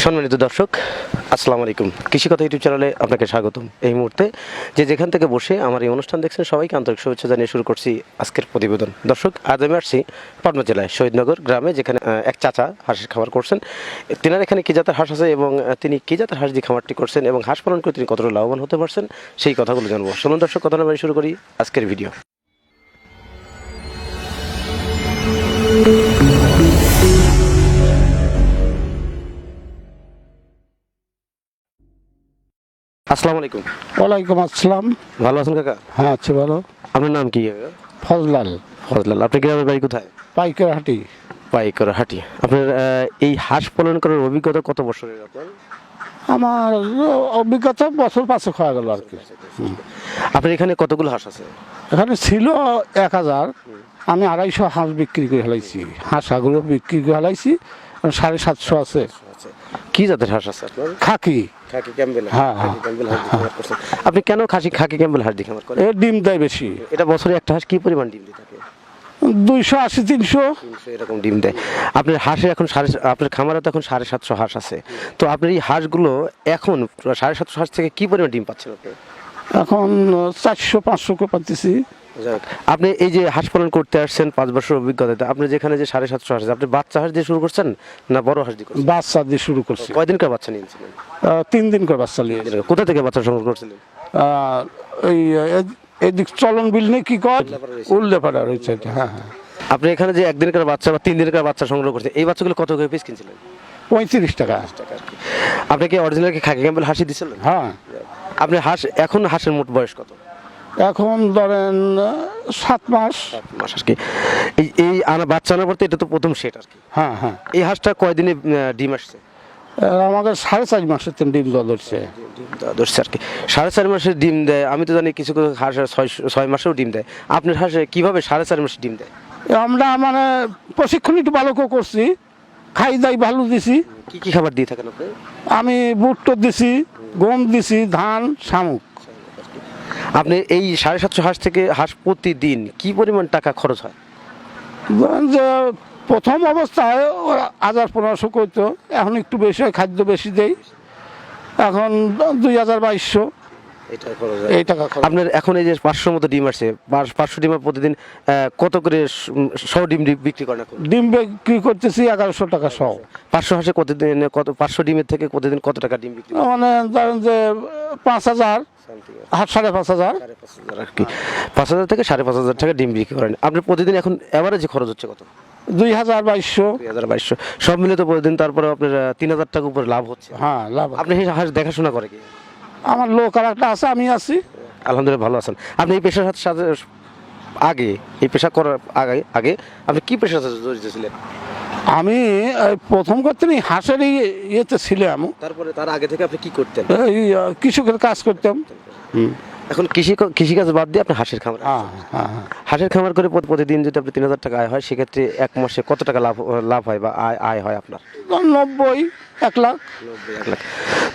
সম্মানিত দর্শক, আসসালামু আলাইকুম। কৃষি কথা ইউটিউব চ্যানেলে আপনাকে স্বাগতম। এই মুহূর্তে যেখান থেকে বসে আমার এই অনুষ্ঠান দেখছেন সবাইকে আন্তরিক শুভেচ্ছা জানিয়ে শুরু করছি আজকের প্রতিবেদন। দর্শক, আজ আমি আসছি পাবনা জেলায় শহীদনগর গ্রামে, যেখানে এক চাচা হাঁসের খামার করছেন। তেনার এখানে কী জাতের হাঁস আছে এবং তিনি কী জাতের হাঁস দিয়ে খামারটি করছেন এবং হাঁস পালন করে তিনি কতটা লাভবান হতে পারছেন সেই কথাগুলো জানবো। চলুন দর্শক, কথা না বাড়ি শুরু করি আজকের ভিডিও। আসসালামু আলাইকুম। ওয়ালাইকুম আসসালাম। ভালো আছেন কাকা? হ্যাঁ আছি ভালো। আপনার নাম কি কাকা? ফজলাল। ফজলাল। আপনার গ্রামের বাড়ি কোথায়? পাইকারহাটি। পাইকারহাটি। আপনার এই হাঁস পালন করার অভিজ্ঞতা কত বছরের আপনার? আমার অভিজ্ঞতা বছর 5 হয়ে গেল আর কি। আপনার এখানে কতগুলো হাঁস আছে? এখানে ছিল 1000, আমি 250 হাঁস বিক্রি করে ফেলাইছি। হাঁসগুলো বিক্রি করে ফেলাইছি, 750 আছে। কি জাতের হাঁস আছে আপনার? খাকি। Khaki Campbell. হ্যাঁ, খাকি ক্যাম্বেল হাঁস দিয়ে খামার করছেন। আপনি কেন খাকি ক্যাম্বেল হাঁস দিয়ে খামার করেন? এ ডিম দেয় বেশি। এটা বছরে একটা হাঁস কি পরিমাণ ডিম দিয়ে থাকে? 280 300 এরকম ডিম দেয়। আপনার হাঁসের এখন আপনার খামারে তো এখন 750 হাঁস আছে। তো আপনার এই হাঁসগুলো এখন 750 হাঁস থেকে কি পরিমাণ ডিম পাচ্ছেন আপনি? এখন 400-500 করে পাচ্ছি। আপনি এই যে হাঁস পালন করতে আসছেন 5 বছর অভিজ্ঞতা, আপনি যেখানে যে 750 হাঁস আছে, আপনি বাচ্চা হাঁস দিয়ে শুরু করছেন না বড় হাঁস দিয়ে করছেন? বাচ্চা দিয়ে শুরু করছি। কয়দিনকার বাচ্চা নিয়েছিলেন? 3 দিন করে বাচ্চা নিয়ে। কোথা থেকে বাচ্চা সংগ্রহ করছিলেন? এই এদিক চলন বিল নেই কি কয়, উল্লেপাড়া রয়েছে। হ্যাঁ হ্যাঁ। আপনি এখানে যে একদিনকার বাচ্চা বা 3 দিনকার বাচ্চা সংগ্রহ করছেন, এই বাচ্চাগুলো কত করে পিস কিনছিলেন? 35 টাকা। আপনি কি অরিজিনাল কি খাকি ক্যাম্বেল হাঁসই দিছিলেন? হ্যাঁ। আপনি এখন হাঁসের মোট বয়স কত? এখন ধরেন 7 মাস। মাস আর কি। এই বাচ্চা আনার পর তো এটা তো প্রথম সেট আর কি। হ্যাঁ হ্যাঁ। এই হাঁসটা কয়দিনে ডিম আসছে? আমাকে 4.5 মাসের ডিম দেওয়া ধরছে। ধরছে আর কি। 4.5 মাসের ডিম দেয়। আমি তো জানি কিছু কিছু হাঁস 6 মাসেও ডিম দেয়। আপনার হাঁসে কিভাবে 4.5 মাসে ডিম দেয়? আমরা মানে প্রশিক্ষণ একটু ভালো করে করছি, খাই দাই ভালো দিছি। কি কি খাবার দিয়ে থাকেন আপনি? আমি বুট দিছি, গম দিছি, ধান, শামুক। আপনি এই 750 হাঁস থেকে হাঁস প্রতিদিন কি পরিমাণ টাকা খরচ হয়? ধরেন যে প্রথম অবস্থায় 1000-1500 করতো, এখন একটু বেশি হয়, খাদ্য বেশি দেই, এখন 2000-2200 এই টাকা খরচ। আপনার এখন এই যে 500 মতো ডিম আসছে, 500 ডিম প্রতিদিন কত করে ডিম বিক্রি করেন এখন? ডিম বিক্রি করতেছি 1100 টাকা সহ। 500 হাঁসে কতদিন 500 ডিমের থেকে প্রতিদিন কত টাকা ডিম বিক্রি? মানে ধরেন যে 5000, 5,500 আর কি। 5000 থেকে 5,500 টাকা ডিম বিক্রি করেন। আপনার প্রতিদিন এখন এভারেজে খরচ হচ্ছে কত? 2000-2200। 2200 সব মিলে তো প্রতিদিন তারপরে আপনার 3000 টাকার উপর লাভ হচ্ছে। হ্যাঁ লাভ। আপনি এই হাঁস দেখাশোনা করে কি? আমার লোক আর একটা আছে, আমি আছি। আলহামদুলিল্লাহ ভালো আছেন। আপনি এই পেশার সাথে আগে, এই পেশা করার আগে আপনি কি পেশার সাথে জড়িত ছিলেন? আমি প্রথম করতে হাঁসেরই ইয়েতে ছিলাম। তারপরে তার আগে থেকে আপনি কি করতেন? এই কৃষকের কাজ করতাম। এখন কৃষিকাজ বাদ দিয়ে আপনি হাঁসের খামার। হ্যাঁ হ্যাঁ। হাঁসের খামার করে প্রতিদিন যদি আপনি 3000 টাকা আয় হয়, সেক্ষেত্রে এক মাসে কত টাকা লাভ হয় বা আয় হয় আপনার? 90-1 লাখ। 1 লাখ।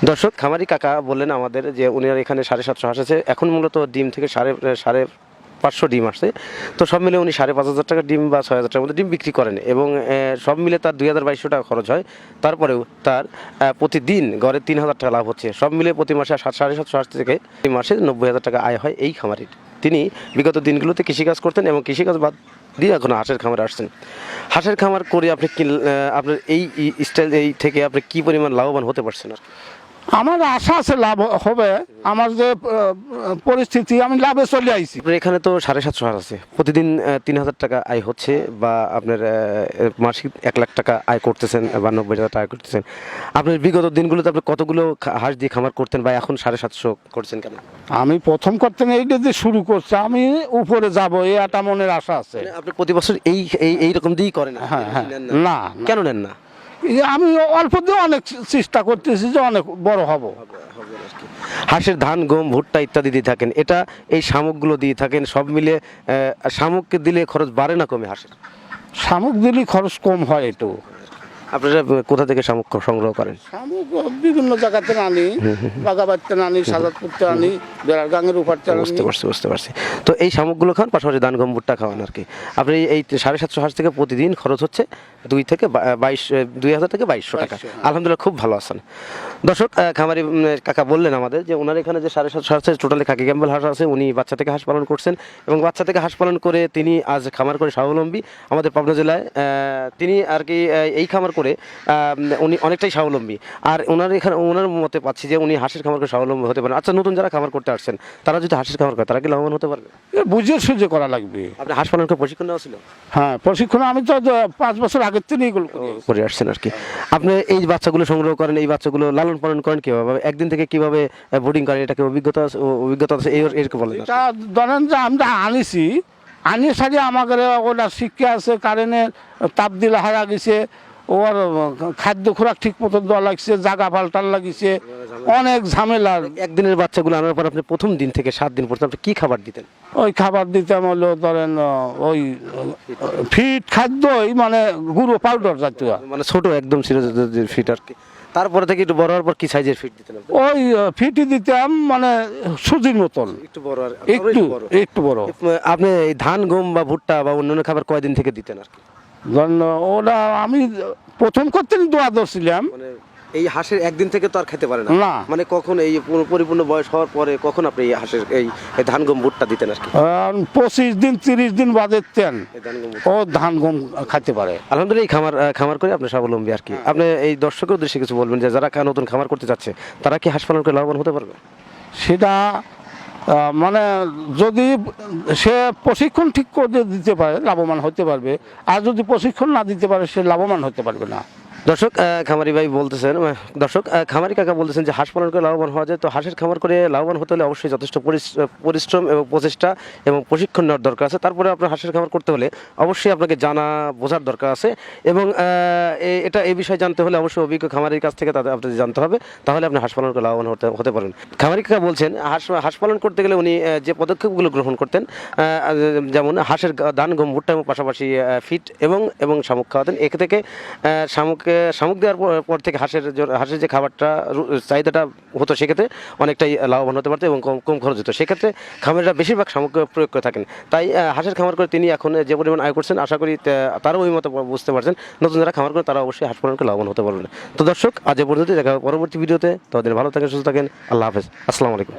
দর্শক, খামারি কাকা বললেন আমাদের যে উনি এখানে 750 হাঁস আছে। এখন মূলত ডিম থেকে 550 ডিম আসছে। তো সব মিলে উনি 5,500 টাকা ডিম বা 6,000 টাকার মধ্যে ডিম বিক্রি করেন এবং সব মিলে তার 2200 টাকা খরচ হয়। তারপরেও তার প্রতিদিন গড়ে 3000 টাকা লাভ হচ্ছে। সব মিলে প্রতি মাসে 750 হাঁস থেকে এই মাসে 90,000 টাকা আয় হয় এই খামারির। তিনি বিগত দিনগুলোতে কৃষিকাজ করতেন এবং কৃষিকাজ বাদ দিয়ে এখন হাঁসের খামারে আসছেন। হাঁসের খামার করে আপনি আপনার এই স্টাইল এই থেকে আপনি কি পরিমাণ লাভবান হতে পারছেন? আর আমার আশা আছে লাভ হবে। আমার যে পরিস্থিতি, আমি লাভে চলে আইছি। এখানে তো 750 হাঁস আছে, প্রতিদিন 3000 টাকা আয় হচ্ছে বা আপনার মাসিক 1 লাখ টাকা আয় করতেছেন বা 90,000 টাকা আয় করতেছেন। আপনার বিগত দিনগুলোতে আপনি কতগুলো হাঁস দিয়ে খামার করতেন বা এখন 750 করছেন কেন? আমি প্রথম করতে এইটা দিয়ে শুরু করছি, আমি উপরে যাব এই একটা মনের আশা আছে। আপনি প্রতি বছর এইরকম দিয়েই করেন? হ্যাঁ হ্যাঁ। না কেন নেন না? আমি অল্প দিয়ে অনেক চেষ্টা করতেছি যে অনেক বড় হব। হাঁসের ধান, গম, ভুট্টা ইত্যাদি দিয়ে থাকেন, এটা এই শামুকগুলো দিয়ে থাকেন। সব মিলে শামুককে দিলে খরচ বাড়ে না কমে হাঁসের? শামুক দিলে খরচ কম হয় একটু। আপনারা কোথা থেকে শামুক সংগ্রহ করেন? শামুক বিভিন্ন জায়গাতে আনি, বাগাবাড়িতে আনি, সাজাদপুরতে আনি, বেড়ারগাঙের উপরতে আনি। বুঝতে পারছি। তো এই শামুকগুলো খান, পাশাপাশি ধান গম ভুট্টা খাওয়ান আর কি। আপনি এই 750 হাঁস থেকে প্রতিদিন খরচ হচ্ছে 2,000 থেকে 2,200 টাকা। আলহামদুলিল্লাহ, খুব ভালো আছেন। দর্শক, খামারি কাকা বললেন আমাদের যে ওনার এখানে যে 750 হাঁস টোটালি খাকি ক্যাম্বেল হাঁস আছে, উনি বাচ্চা থেকে হাঁস পালন করছেন এবং বাচ্চা থেকে হাঁস পালন করে তিনি আজ খামার করে স্বাবলম্বী আমাদের পাবনা জেলায়। তিনি আর কি এই খামার করে উনি অনেকটাই স্বাবলম্বী। আর ওনার মতে পাচ্ছি যে উনি হাঁসের খামার করে স্বাবলম্বী হতে পারেন। আচ্ছা, নতুন যারা খামার করতে আসছেন তারা যদি হাঁসের খামার করে তারা কি লাভবান হতে পারবে? বুঝে সুঝে করা লাগবে। আপনি হাঁস পালন করে প্রশিক্ষণ নেওয়া ছিল? হ্যাঁ, প্রশিক্ষণ আমি তো 5 বছর আগের থেকে এগুলো করে আসছেন আর কি। আপনি এই বাচ্চাগুলো সংগ্রহ করেন, এই বাচ্চাগুলো লালন পালন করেন কিভাবে, একদিন থেকে কিভাবে বোর্ডিং করেন, এটাকে অভিজ্ঞতা আছে এরকম বলেন। এটা ধরেন যে আমরা আনিয়ে সারিয়ে আমাদের ওটা শিক্ষা আছে, কারেন্টের তাপ দিলে হারা গেছে, ওর খাদ্য খোরাক ঠিক মতো দেওয়া লাগছে, জাগা পাল্টার লাগিছে, অনেক ঝামেলার। একদিনের বাচ্চাগুলো আনার পর আপনি প্রথম দিন থেকে 7 দিন পর্যন্ত আপনি কি খাবার দিতেন? ওই খাবার দিতাম হলো ধরেন ওই ফিট খাদ্যই, মানে গুঁড়ো পাউডার জাতীয়, মানে ছোট একদম ছিল ফিট আর কি। তারপরে থেকে একটু বড় হওয়ার পর কি সাইজের ফিট দিতেন আপনি? ওই ফিটই দিতাম, মানে সুজির মতন, একটু বড় আর একটু বড়। আপনি এই ধান গম বা ভুট্টা বা অন্যান্য খাবার কয়দিন থেকে দিতেন আর কি? ধরেন ওটা আমি প্রথম করতে দোয়া ধরছিলাম। মানে এই হাঁসের একদিন থেকে তো আর খেতে পারে না, না। মানে কখন এই পরিপূর্ণ বয়স হওয়ার পরে কখন আপনি এই হাঁসের এই ধান গম ভুট্টা দিতেন আর কি? 25 দিন 30 দিন বাদে তেন এই ধান গম ও ধান গম খাইতে পারে। আলহামদুলিল্লাহ, এই খামার করে আপনি স্বাবলম্বী আর কি। আপনি এই দর্শকের উদ্দেশ্যে কিছু বলবেন যে যারা নতুন খামার করতে যাচ্ছে তারা কি হাঁস পালন করে লাভবান হতে পারবে? সেটা মানে যদি সে প্রশিক্ষণ ঠিক করে দিতে পারে লাভবান হতে পারবে, আর যদি প্রশিক্ষণ না দিতে পারে সে লাভবান হতে পারবে না। দর্শক, খামারি ভাই বলতেছেন, খামারি কাকা বলতেছেন যে হাঁস পালন করে লাভবান হওয়া যায়। তো হাঁসের খামার করে লাভবান হতে হলে অবশ্যই যথেষ্ট পরিশ্রম এবং প্রচেষ্টা এবং প্রশিক্ষণ নেওয়ার দরকার আছে। তারপরে আপনার হাঁসের খামার করতে হলে অবশ্যই আপনাকে জানা বোঝার দরকার আছে এবং এই বিষয়ে জানতে হলে অবশ্যই অভিজ্ঞ খামারির কাছ থেকে তাদের আপনাদের জানতে হবে, তাহলে আপনি হাঁস পালন করে লাভবান হতে পারেন। খামারি কাকা বলছেন হাঁস পালন করতে গেলে উনি যে পদক্ষেপগুলো গ্রহণ করতেন, যেমন হাঁসের ধান গম ভুট্টা এবং পাশাপাশি ফিট এবং শামুক খাওয়াতেন। এ থেকে শামুক দেওয়ার পর থেকে হাঁসের যে খাবারটা চাহিদাটা হতো সেক্ষেত্রে অনেকটাই লাভবান হতে পারতো এবং কম খরচ হতো। সেক্ষেত্রে খামারিরা বেশিরভাগ শামুক প্রয়োগ করে থাকেন। তাই হাঁসের খামার করে তিনি এখন যে পরিমাণ আয় করছেন, আশা করি তারাও ওই মতো বুঝতে পারছেন। নতুন যারা খামার করে তারা অবশ্যই হাঁস পালন করে লাভবান হতে পারবেন। তো দর্শক, আজ পর্যন্ত দেখা পরবর্তী ভিডিওতে। ততদিন ভালো থাকেন, সুস্থ থাকেন। আল্লাহ হাফেজ, আসসালামু আলাইকুম।